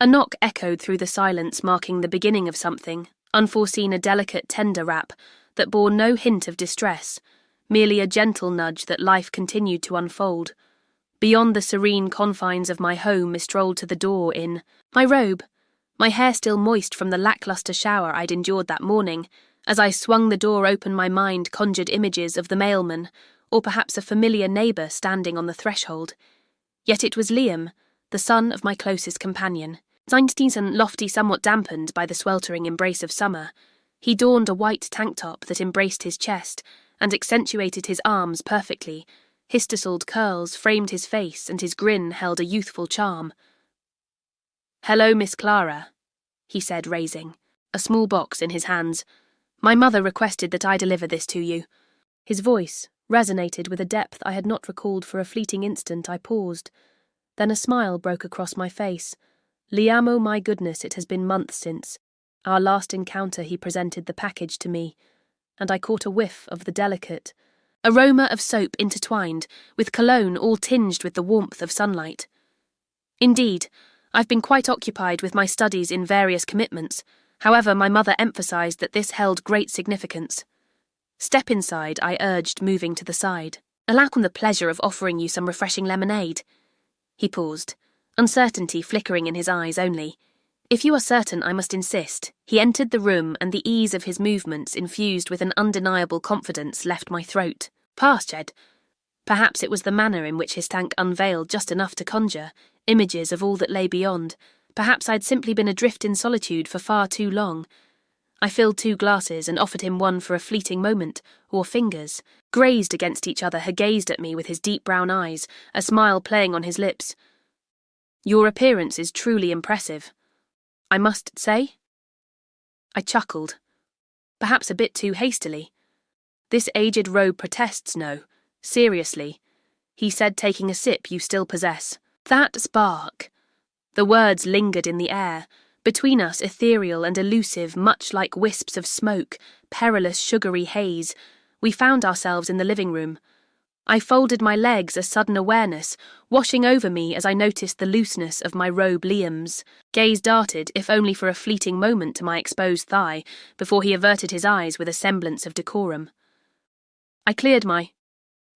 A knock echoed through the silence, marking the beginning of something, unforeseen, a delicate, tender rap that bore no hint of distress, merely a gentle nudge that life continued to unfold. Beyond the serene confines of my home, I strolled to the door in my robe, my hair still moist from the lackluster shower I'd endured that morning. As I swung the door open, my mind conjured images of the mailman, or perhaps a familiar neighbour standing on the threshold. Yet it was Liam, the son of my closest companion. Sein lofty, somewhat dampened by the sweltering embrace of summer. He donned a white tank top that embraced his chest and accentuated his arms perfectly. His tousled curls framed his face, and his grin held a youthful charm. "Hello, Miss Clara," he said, raising a small box in his hands. "My mother requested that I deliver this to you." His voice resonated with a depth I had not recalled. For a fleeting instant I paused. Then a smile broke across my face. "Liam, oh my goodness, it has been months since our last encounter." He presented the package to me, and I caught a whiff of the delicate aroma of soap intertwined with cologne, all tinged with the warmth of sunlight. "Indeed, I've been quite occupied with my studies in various commitments. However, my mother emphasized that this held great significance." "Step inside," I urged, moving to the side. "Allow me the pleasure of offering you some refreshing lemonade." He paused, uncertainty flickering in his eyes only. "If you are certain, I must insist." He entered the room, and the ease of his movements, infused with an undeniable confidence, left my throat parched. Perhaps it was the manner in which his tank unveiled just enough to conjure images of all that lay beyond. Perhaps I'd simply been adrift in solitude for far too long. I filled 2 glasses and offered him one for a fleeting moment. Our fingers, grazed against each other, had gazed at me with his deep brown eyes, a smile playing on his lips. "Your appearance is truly impressive, I must say." I chuckled, perhaps a bit too hastily. "This aged robe protests, no. Seriously," he said, taking a sip. "You still possess that spark." The words lingered in the air, between us, ethereal and elusive, much like wisps of smoke, perilous sugary haze. We found ourselves in the living room. I folded my legs, a sudden awareness washing over me as I noticed the looseness of my robe. Liam's gaze darted, if only for a fleeting moment, to my exposed thigh, before he averted his eyes with a semblance of decorum. I cleared my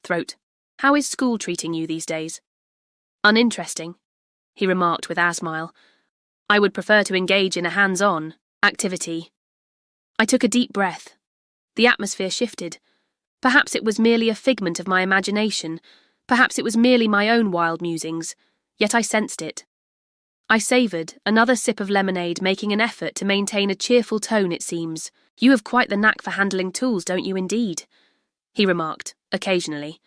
throat. "How is school treating you these days?" "Uninteresting," he remarked with a smile. "I would prefer to engage in a hands-on activity." I took a deep breath. The atmosphere shifted. Perhaps it was merely a figment of my imagination. Perhaps it was merely my own wild musings. Yet I sensed it. I savoured another sip of lemonade, making an effort to maintain a cheerful tone. "It seems you have quite the knack for handling tools, don't you indeed?" he remarked, occasionally.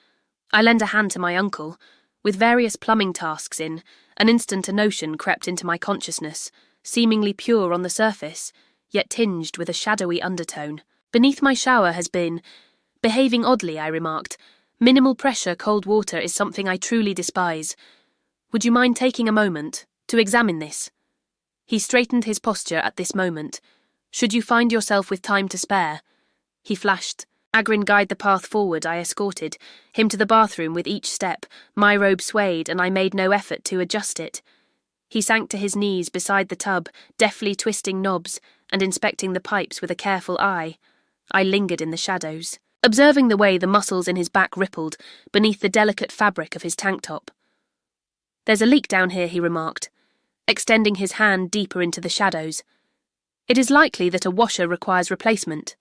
"I lend a hand to my uncle, with various plumbing tasks in." An instant a notion crept into my consciousness, seemingly pure on the surface, yet tinged with a shadowy undertone. "Beneath my shower has been behaving oddly," I remarked. "Minimal pressure cold water is something I truly despise. Would you mind taking a moment to examine this?" He straightened his posture at this moment. "Should you find yourself with time to spare?" He flashed. "Agrin, guide the path forward." I escorted him to the bathroom with each step. My robe swayed, and I made no effort to adjust it. He sank to his knees beside the tub, deftly twisting knobs and inspecting the pipes with a careful eye. I lingered in the shadows, observing the way the muscles in his back rippled beneath the delicate fabric of his tank top. "There's a leak down here," he remarked, extending his hand deeper into the shadows. "It is likely that a washer requires replacement."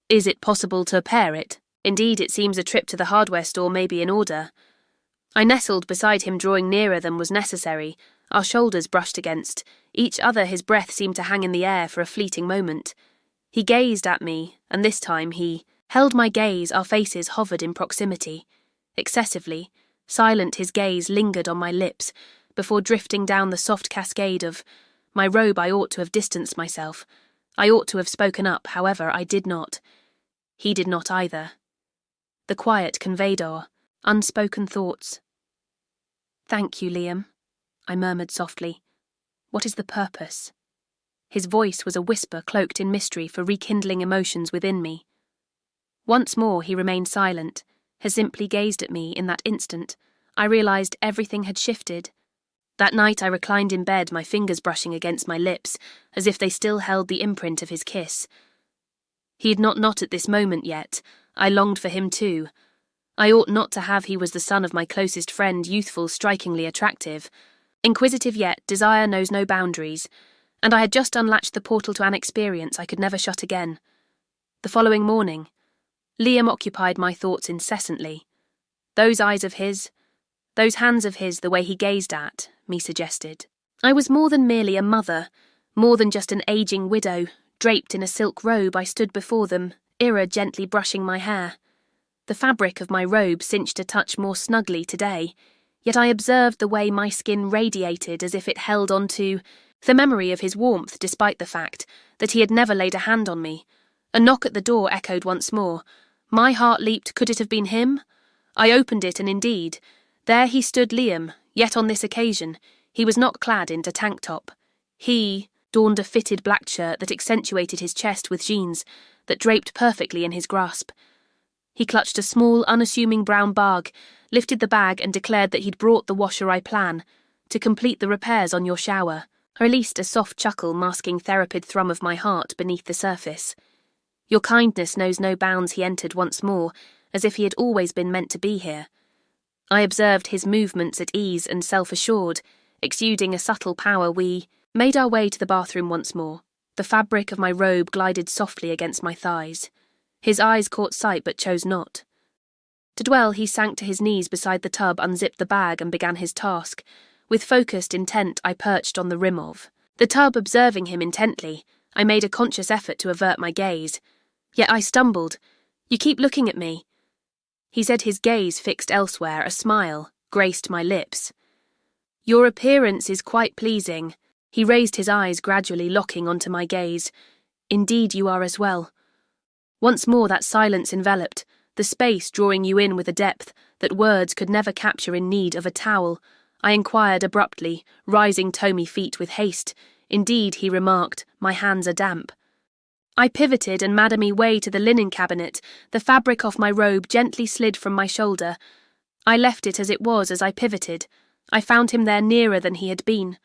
"Is it possible to repair it?" "Indeed, it seems a trip to the hardware store may be in order." I nestled beside him, drawing nearer than was necessary. Our shoulders brushed against each other. His breath seemed to hang in the air for a fleeting moment. He gazed at me, and this time he held my gaze. Our faces hovered in proximity. Excessively silent, his gaze lingered on my lips before drifting down the soft cascade of my robe. I ought to have distanced myself. I ought to have spoken up. However, I did not. He did not either. The quiet conveyed our unspoken thoughts. "Thank you, Liam," I murmured softly. "What is the purpose?" His voice was a whisper cloaked in mystery for rekindling emotions within me. Once more he remained silent, has simply gazed at me. In that instant, I realized everything had shifted. That night I reclined in bed, my fingers brushing against my lips, as if they still held the imprint of his kiss. He had not at this moment yet. I longed for him too. I ought not to have. He was the son of my closest friend, youthful, strikingly attractive. Inquisitive yet, desire knows no boundaries, and I had just unlatched the portal to an experience I could never shut again. The following morning, Liam occupied my thoughts incessantly. Those eyes of his, those hands of his, the way he gazed at me suggested I was more than merely a mother, more than just an aging widow. Draped in a silk robe, I stood before them, Ira gently brushing my hair. The fabric of my robe cinched a touch more snugly today, yet I observed the way my skin radiated as if it held on to the memory of his warmth, despite the fact that he had never laid a hand on me. A knock at the door echoed once more. My heart leaped. Could it have been him? I opened it, and indeed, there he stood, Liam, yet on this occasion he was not clad in a tank top. He donned a fitted black shirt that accentuated his chest with jeans that draped perfectly in his grasp. He clutched a small, unassuming brown bag, lifted the bag and declared that he'd brought the washer I plan to complete the repairs on your shower. I released a soft chuckle masking therapid thrum of my heart beneath the surface. Your kindness knows no bounds. He entered once more, as if he had always been meant to be here. I observed his movements at ease and self-assured, exuding a subtle power. We made our way to the bathroom once more. The fabric of my robe glided softly against my thighs. His eyes caught sight but chose not to dwell. He sank to his knees beside the tub, unzipped the bag and began his task. With focused intent, I perched on the rim of the tub, observing him intently. I made a conscious effort to avert my gaze. Yet I stumbled. You keep looking at me, he said, his gaze fixed elsewhere. A smile graced my lips. Your appearance is quite pleasing. He raised his eyes, gradually locking onto my gaze. Indeed you are as well. Once more that silence enveloped, the space drawing you in with a depth that words could never capture. In need of a towel, I inquired abruptly, rising to my feet with haste. Indeed, he remarked, my hands are damp. I pivoted and made me way to the linen cabinet. The fabric off my robe gently slid from my shoulder. I left it as it was as I pivoted. I found him there, nearer than he had been.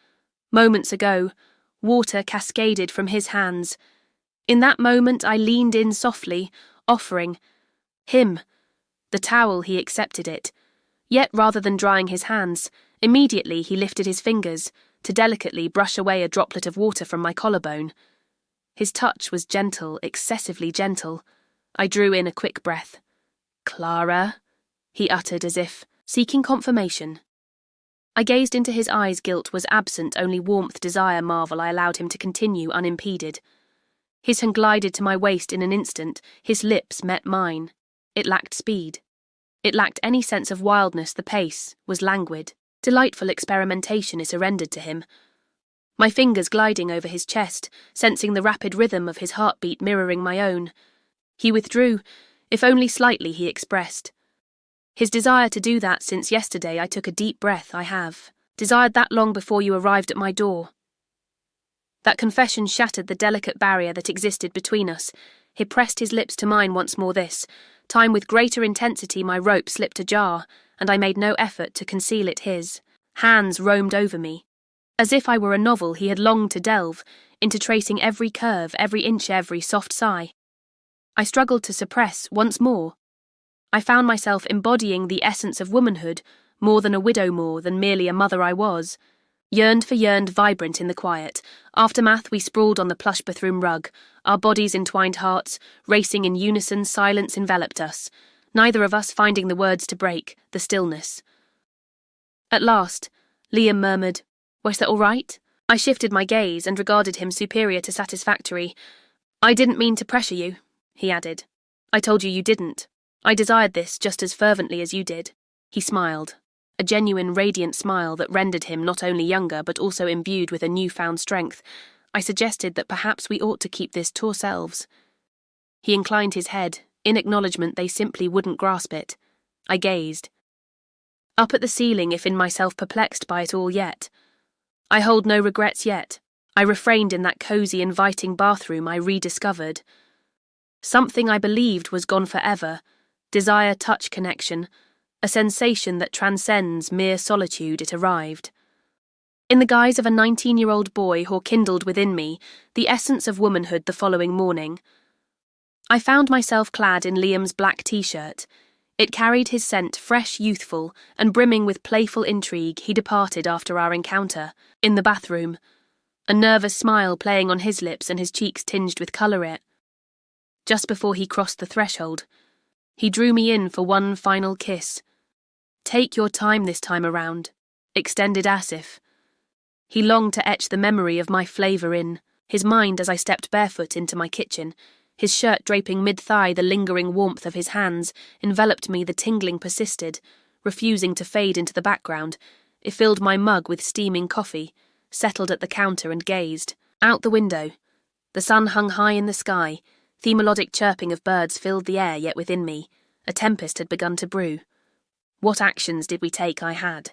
Moments ago, water cascaded from his hands. In that moment I leaned in softly, offering him the towel. He accepted it. Yet rather than drying his hands, immediately he lifted his fingers to delicately brush away a droplet of water from my collarbone. His touch was gentle, excessively gentle. I drew in a quick breath. Clara, he uttered as if seeking confirmation. I gazed into his eyes. Guilt was absent, only warmth, desire. Marvel. I allowed him to continue unimpeded. His hand glided to my waist in an instant. His lips met mine. It lacked speed. It lacked any sense of wildness. The pace was languid. Delightful experimentation is surrendered to him. My fingers gliding over his chest, sensing the rapid rhythm of his heartbeat mirroring my own. He withdrew, if only slightly, he expressed. His desire to do that since yesterday. I took a deep breath. I have desired that long before you arrived at my door. That confession shattered the delicate barrier that existed between us. He pressed his lips to mine once more. This time with greater intensity. My rope slipped ajar, and I made no effort to conceal it. His hands roamed over me. As if I were a novel, he had longed to delve into, tracing every curve, every inch, every soft sigh. I struggled to suppress once more. I found myself embodying the essence of womanhood, more than a widow, more than merely a mother. I was yearned, vibrant in the quiet aftermath. We sprawled on the plush bathroom rug, our bodies entwined, hearts racing in unison. Silence enveloped us, neither of us finding the words to break the stillness. At last, Liam murmured, "Was that all right?" I shifted my gaze and regarded him, superior to satisfactory. "I didn't mean to pressure you," he added. "I told you you didn't. I desired this just as fervently as you did." He smiled, a genuine, radiant smile that rendered him not only younger but also imbued with a newfound strength. I suggested that perhaps we ought to keep this to ourselves. He inclined his head, in acknowledgement. They simply wouldn't grasp it. I gazed up at the ceiling, if in myself perplexed by it all. Yet I hold no regrets yet. I refrained in that cosy, inviting bathroom. I rediscovered something I believed was gone forever: desire, touch, connection, a sensation that transcends mere solitude. It arrived. in the guise of a 19-year-old boy who kindled within me the essence of womanhood the following morning. I found myself clad in Liam's black t-shirt. It carried his scent, fresh, youthful, and brimming with playful intrigue. He departed after our encounter, in the bathroom, a nervous smile playing on his lips and his cheeks tinged with colour. Just before he crossed the threshold, he drew me in for one final kiss. "Take your time this time around," extended Asif. He longed to etch the memory of my flavour in his mind as I stepped barefoot into my kitchen. His shirt draping mid-thigh, the lingering warmth of his hands enveloped me. The tingling persisted, refusing to fade into the background. It filled my mug with steaming coffee, settled at the counter and gazed. Out the window, the sun hung high in the sky. The melodic chirping of birds filled the air, yet within me a tempest had begun to brew. What actions did we take? I had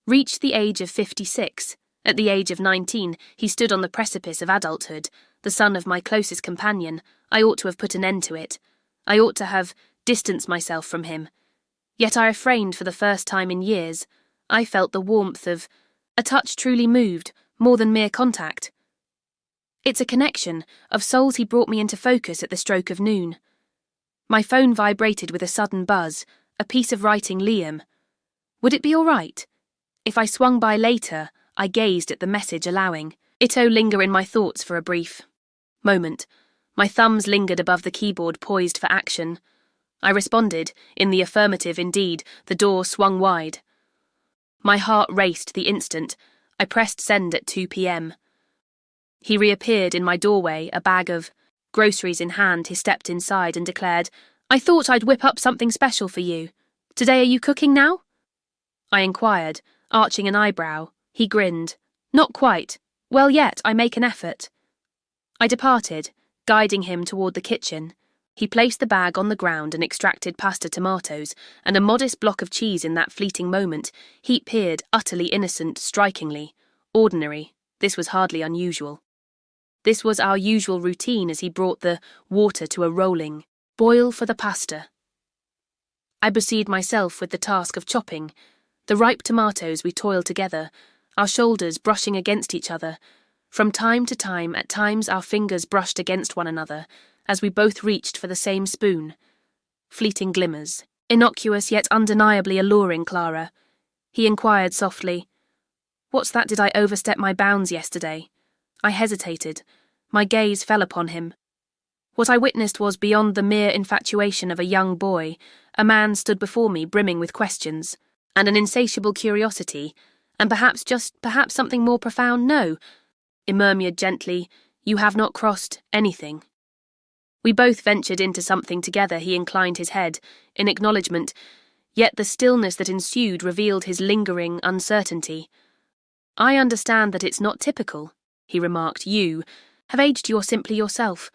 reached the age of 56. At the age of 19, he stood on the precipice of adulthood, the son of my closest companion. I ought to have put an end to it. I ought to have distanced myself from him. Yet I refrained for the first time in years. I felt the warmth of a touch truly moved, more than mere contact. It's a connection of souls. He brought me into focus at the stroke of noon. My phone vibrated with a sudden buzz, a piece of writing. Liam. Would it be all right if I swung by later? I gazed at the message, allowing it to linger in my thoughts for a brief moment. My thumbs lingered above the keyboard, poised for action. I responded in the affirmative. Indeed, the door swung wide. My heart raced the instant I pressed send at 2 p.m. He reappeared in my doorway, a bag of groceries in hand. He stepped inside and declared, "I thought I'd whip up something special for you. Today, are you cooking now?" I inquired, arching an eyebrow. He grinned. "Not quite. Well, yet I make an effort." I departed, guiding him toward the kitchen. He placed the bag on the ground and extracted pasta, tomatoes, and a modest block of cheese. In that fleeting moment, he appeared utterly innocent, strikingly ordinary. This was hardly unusual. This was our usual routine as he brought the water to a rolling boil for the pasta. I busied myself with the task of chopping the ripe tomatoes. We toiled together, our shoulders brushing against each other. From time to time, at times our fingers brushed against one another as we both reached for the same spoon. Fleeting glimmers, innocuous yet undeniably alluring. "Clara," he inquired softly. "What's that? Did I overstep my bounds yesterday?" I hesitated. My gaze fell upon him. What I witnessed was beyond the mere infatuation of a young boy. A man stood before me, brimming with questions and an insatiable curiosity, and perhaps something more profound. "No," he murmured gently, "you have not crossed anything." We both ventured into something together. He inclined his head in acknowledgement, yet the stillness that ensued revealed his lingering uncertainty. "I understand that it's not typical," he remarked. "You have aged. You're simply yourself.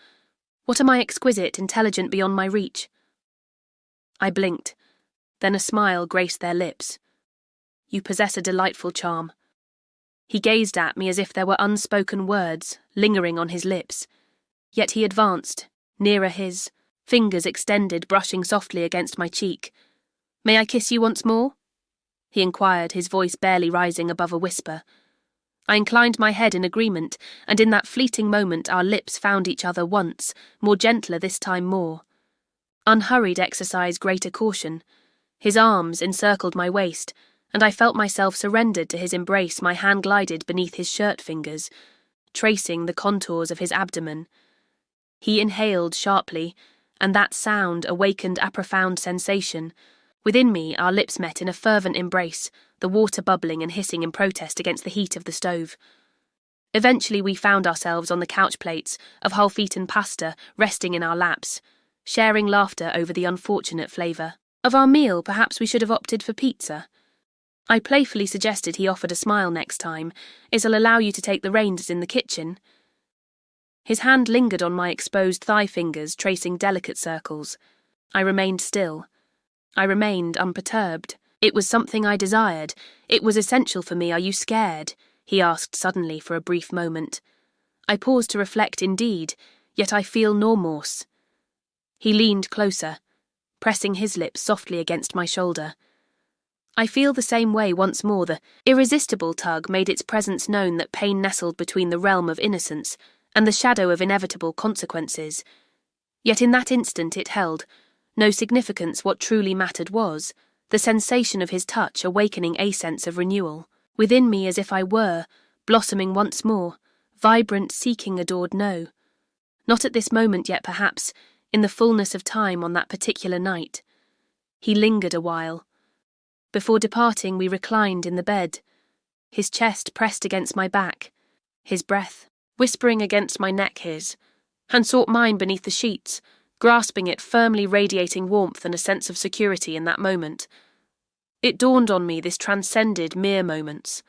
What am I exquisite, intelligent, beyond my reach?" I blinked. Then a smile graced their lips. "You possess a delightful charm." He gazed at me as if there were unspoken words lingering on his lips. Yet he advanced, nearer, his fingers extended, brushing softly against my cheek. "May I kiss you once more?" he inquired, his voice barely rising above a whisper. I inclined my head in agreement, and in that fleeting moment our lips found each other once, more gentler this time, more unhurried exercise, greater caution. His arms encircled my waist, and I felt myself surrendered to his embrace. My hand glided beneath his shirt fingers, tracing the contours of his abdomen. He inhaled sharply, and that sound awakened a profound sensation. Within me, our lips met in a fervent embrace, the water bubbling and hissing in protest against the heat of the stove. Eventually we found ourselves on the couch plates of half-eaten pasta resting in our laps, sharing laughter over the unfortunate flavour of our meal. Perhaps we should have opted for pizza. I playfully suggested. He offered a smile. "Next time, I'll allow you to take the reins in the kitchen." His hand lingered on my exposed thigh fingers, tracing delicate circles. I remained still. I remained unperturbed. It was something I desired. It was essential for me. "Are you scared?" he asked suddenly for a brief moment. I paused to reflect. Indeed, yet I feel no remorse. He leaned closer, pressing his lips softly against my shoulder. I feel the same way once more. The irresistible tug made its presence known, that pain nestled between the realm of innocence and the shadow of inevitable consequences. Yet in that instant it held no significance. What truly mattered was the sensation of his touch, awakening a sense of renewal within me, as if I were blossoming once more, vibrant, seeking, adored. No, not at this moment yet, perhaps in the fullness of time on that particular night. He lingered a while. Before departing, we reclined in the bed, his chest pressed against my back, his breath whispering against my neck, his hand sought mine beneath the sheets, grasping it firmly, radiating warmth and a sense of security in that moment. It dawned on me this transcended mere moments.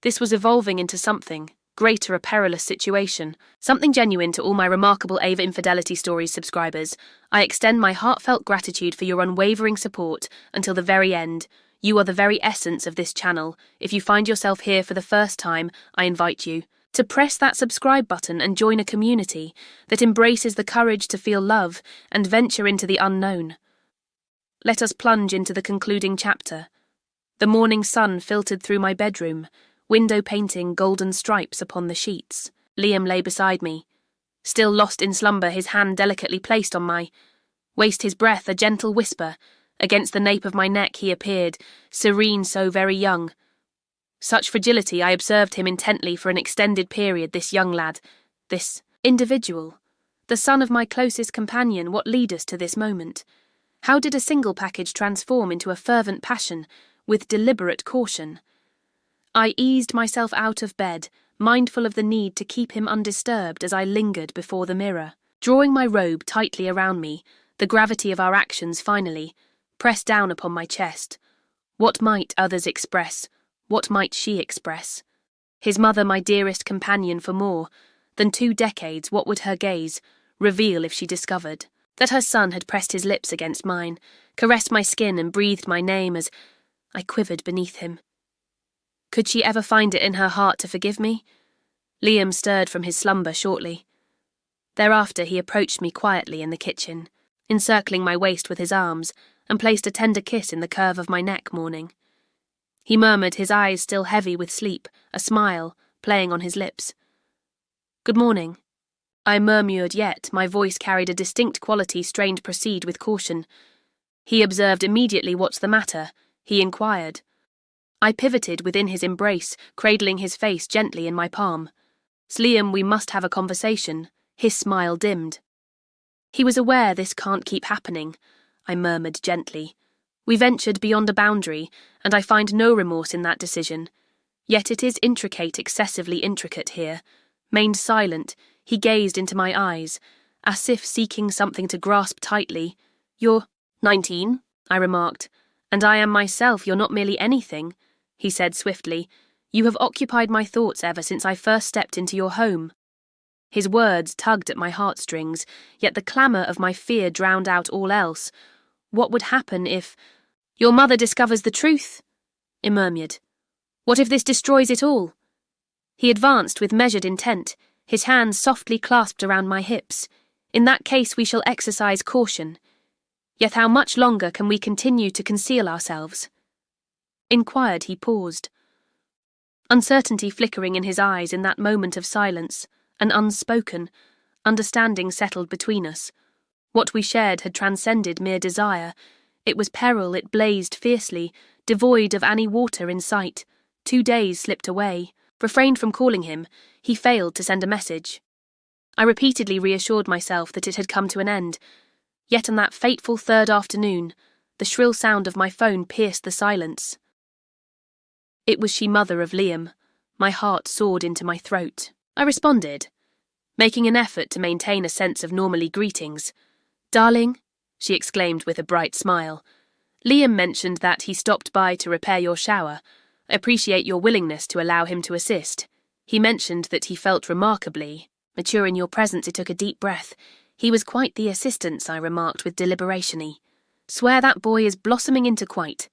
This was evolving into something greater, a perilous situation, something genuine. To all my remarkable Ava Infidelity Stories subscribers, I extend my heartfelt gratitude for your unwavering support until the very end. You are the very essence of this channel. If you find yourself here for the first time, I invite you to press that subscribe button and join a community that embraces the courage to feel love and venture into the unknown. Let us plunge into the concluding chapter. The morning sun filtered through my bedroom, window painting golden stripes upon the sheets. Liam lay beside me, still lost in slumber, his hand delicately placed on my waist, his breath a gentle whisper. Against the nape of my neck he appeared, serene, so very young. Such fragility. I observed him intently for an extended period, this young lad, this individual, the son of my closest companion. What led us to this moment? How did a single package transform into a fervent passion with deliberate caution? I eased myself out of bed, mindful of the need to keep him undisturbed as I lingered before the mirror, drawing my robe tightly around me. The gravity of our actions finally pressed down upon my chest. What might others express? What might she express? His mother, my dearest companion for more than 2 decades, what would her gaze reveal if she discovered that her son had pressed his lips against mine, caressed my skin and breathed my name as I quivered beneath him? Could she ever find it in her heart to forgive me? Liam stirred from his slumber shortly. Thereafter he approached me quietly in the kitchen, encircling my waist with his arms, and placed a tender kiss in the curve of my neck. Morning. He murmured, his eyes still heavy with sleep, a smile playing on his lips. Good morning. I murmured, yet my voice carried a distinct quality. Strained, proceed with caution. He observed immediately. What's the matter? He inquired. I pivoted within his embrace, cradling his face gently in my palm. Liam, we must have a conversation. His smile dimmed. He was aware this can't keep happening, I murmured gently. We ventured beyond a boundary, and I find no remorse in that decision. Yet it is intricate, excessively intricate here. Mained silent, he gazed into my eyes, as if seeking something to grasp tightly. You're 19, I remarked, and I am myself. You're not merely anything, he said swiftly. You have occupied my thoughts ever since I first stepped into your home. His words tugged at my heartstrings, yet the clamour of my fear drowned out all else. What would happen if your mother discovers the truth? I murmured. What if this destroys it all? He advanced with measured intent, his hands softly clasped around my hips. In that case we shall exercise caution. Yet how much longer can we continue to conceal ourselves? Inquired. He paused. Uncertainty flickering in his eyes in that moment of silence, an unspoken understanding settled between us. What we shared had transcended mere desire. It was peril. It blazed fiercely, devoid of any water in sight. 2 days slipped away. Refrained from calling him. He failed to send a message. I repeatedly reassured myself that it had come to an end. Yet on that fateful 3rd afternoon, the shrill sound of my phone pierced the silence. It was she, mother of Liam. My heart soared into my throat. I responded, making an effort to maintain a sense of normally greetings. Darling, she exclaimed with a bright smile. Liam mentioned that he stopped by to repair your shower. I appreciate your willingness to allow him to assist. He mentioned that he felt remarkably mature in your presence. I took a deep breath. He was quite the assistance, I remarked with deliberation. Swear that boy is blossoming into quite.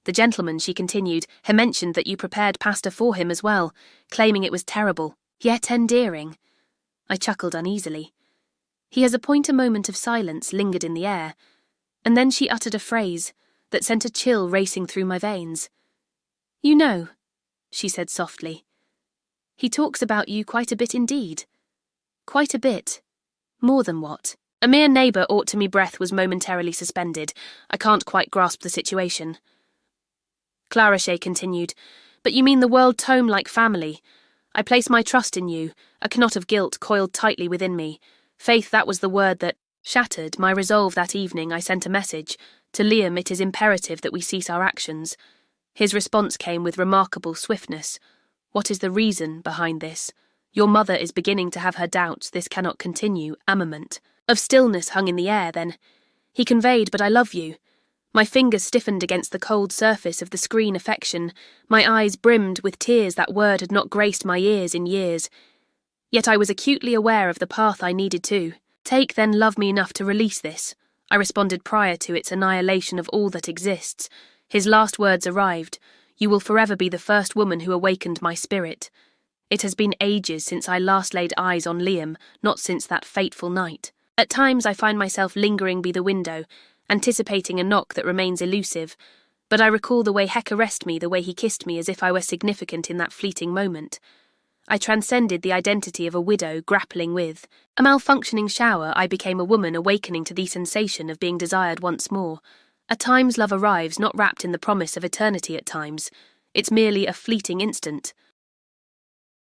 The gentleman, she continued, had mentioned that you prepared pasta for him as well, claiming it was terrible, yet endearing. I chuckled uneasily. He has a moment of silence lingered in the air, and then she uttered a phrase, that sent a chill racing through my veins. "You know," she said softly, "he talks about you quite a bit indeed. Quite a bit. More than what?" A mere neighbour ought to me breath was momentarily suspended. I can't quite grasp the situation. Clarechet continued, "But you mean the world tome like family. I place my trust in you, a knot of guilt coiled tightly within me. Faith, that was the word that shattered my resolve that evening. I sent a message. To Liam, it is imperative that we cease our actions. His response came with remarkable swiftness. What is the reason behind this? Your mother is beginning to have her doubts. This cannot continue. Amament. Of stillness hung in the air then. He conveyed, "But I love you." My fingers stiffened against the cold surface of the screen affection. My eyes brimmed with tears. That word had not graced my ears in years. Yet I was acutely aware of the path I needed to take, then love me enough to release this. I responded prior to its annihilation of all that exists. His last words arrived. "You will forever be the first woman who awakened my spirit." It has been ages since I last laid eyes on Liam, not since that fateful night. At times I find myself lingering by the window, anticipating a knock that remains elusive, but I recall the way Heck caressed me, the way he kissed me as if I were significant in that fleeting moment. I transcended the identity of a widow grappling with a malfunctioning shower. I became a woman awakening to the sensation of being desired once more. At times love arrives, not wrapped in the promise of eternity at times. It's merely a fleeting instant.